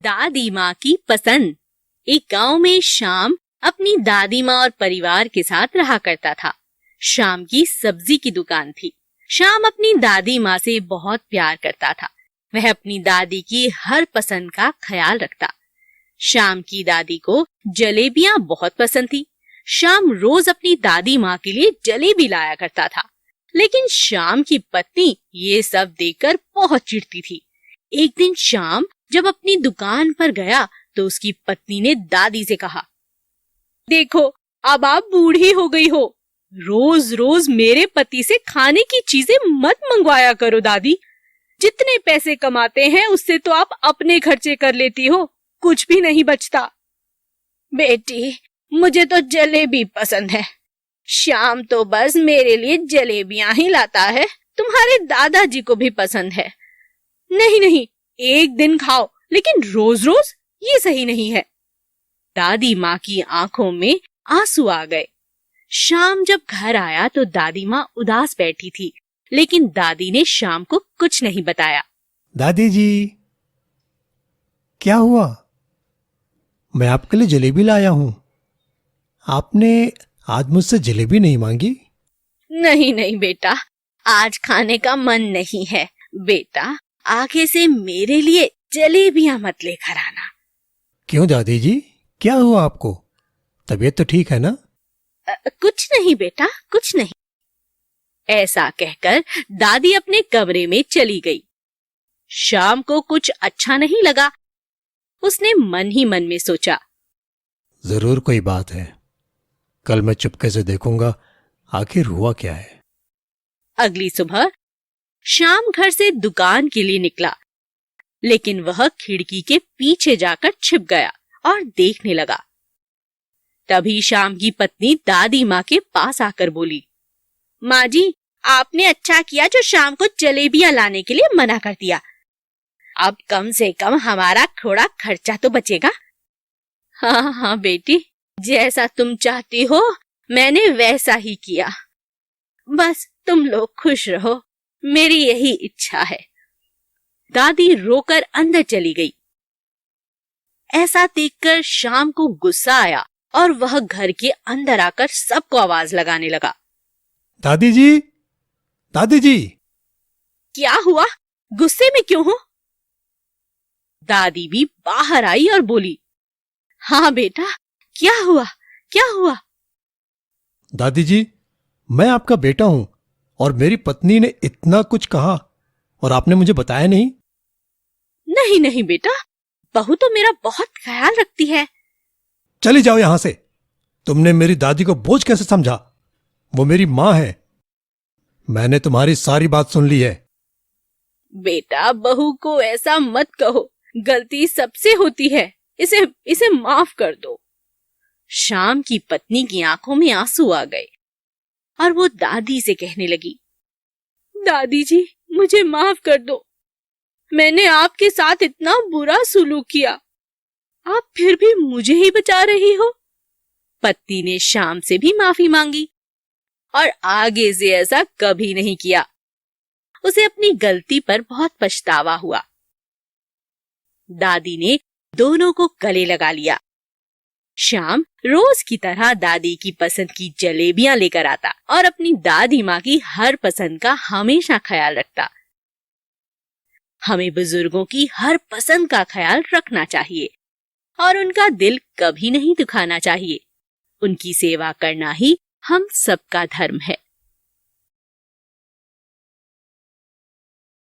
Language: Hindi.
दादी माँ की पसंद। एक गांव में श्याम अपनी दादी माँ और परिवार के साथ रहा करता था। श्याम की सब्जी की दुकान थी। श्याम अपनी दादी माँ से बहुत प्यार करता था। वह अपनी दादी की हर पसंद का ख्याल रखता। श्याम की दादी को जलेबियां बहुत पसंद थी। श्याम रोज अपनी दादी माँ के लिए जलेबी लाया करता था, लेकिन श्याम की पत्नी ये सब देखकर बहुत चिढ़ती थी। एक दिन श्याम जब अपनी दुकान पर गया तो उसकी पत्नी ने दादी से कहा, देखो अब आप बूढ़ी हो गई हो, रोज रोज मेरे पति से खाने की चीजें मत मंगवाया करो दादी। जितने पैसे कमाते हैं उससे तो आप अपने खर्चे कर लेती हो, कुछ भी नहीं बचता। बेटी, मुझे तो जलेबी पसंद है। श्याम तो बस मेरे लिए जलेबियां ही लाता है। तुम्हारे दादाजी को भी पसंद है। नहीं नहीं, एक दिन खाओ, लेकिन रोज रोज ये सही नहीं है। दादी माँ की आंखों में आंसू आ गए। श्याम जब घर आया तो दादी माँ उदास बैठी थी, लेकिन दादी ने श्याम को कुछ नहीं बताया। दादी जी, क्या हुआ? मैं आपके लिए जलेबी लाया हूं। आपने आज मुझसे जलेबी नहीं मांगी? नहीं नहीं बेटा, आज खाने का मन नहीं है। बेटा, आगे से मेरे लिए जलेबियां मत लेकर आना। क्यों दादी जी, क्या हुआ आपको? तबीयत तो ठीक है ना? कुछ नहीं बेटा, कुछ नहीं। ऐसा कहकर दादी अपने कमरे में चली गई। श्याम को कुछ अच्छा नहीं लगा। उसने मन ही मन में सोचा, जरूर कोई बात है। कल मैं चुपके से देखूंगा आखिर हुआ क्या है। अगली सुबह श्याम घर से दुकान के लिए निकला, लेकिन वह खिड़की के पीछे जाकर छिप गया और देखने लगा। तभी श्याम की पत्नी दादी माँ के पास आकर बोली, माँ जी, आपने अच्छा किया जो श्याम को जलेबियां लाने के लिए मना कर दिया। अब कम से कम हमारा थोड़ा खर्चा तो बचेगा। हाँ हाँ बेटी, जैसा तुम चाहती हो मैंने वैसा ही किया। बस तुम लोग खुश रहो, मेरी यही इच्छा है। दादी रोकर अंदर चली गई। ऐसा देखकर श्याम को गुस्सा आया और वह घर के अंदर आकर सबको आवाज लगाने लगा, दादी जी, दादी जी। क्या हुआ? गुस्से में क्यों हो? दादी भी बाहर आई और बोली, हाँ बेटा, क्या हुआ, क्या हुआ? दादी जी, मैं आपका बेटा हूं और मेरी पत्नी ने इतना कुछ कहा और आपने मुझे बताया नहीं। नहीं नहीं बेटा, बहू तो मेरा बहुत ख्याल रखती है। चली जाओ यहां से। तुमने मेरी दादी को बोझ कैसे समझा? वो मेरी मां है। मैंने तुम्हारी सारी बात सुन ली है। बेटा, बहू को ऐसा मत कहो, गलती सबसे होती है। इसे माफ कर दो। श्याम की पत्नी की आंखों में आंसू आ गए और वो दादी से कहने लगी, दादी जी, मुझे माफ कर दो। मैंने आपके साथ इतना बुरा सुलूक किया, आप फिर भी मुझे ही बचा रही हो। पत्नी ने श्याम से भी माफी मांगी और आगे से ऐसा कभी नहीं किया। उसे अपनी गलती पर बहुत पछतावा हुआ। दादी ने दोनों को गले लगा लिया। श्याम रोज की तरह दादी की पसंद की जलेबियां लेकर आता और अपनी दादी माँ की हर पसंद का हमेशा ख्याल रखता। हमें बुजुर्गों की हर पसंद का ख्याल रखना चाहिए और उनका दिल कभी नहीं दुखाना चाहिए। उनकी सेवा करना ही हम सबका धर्म है।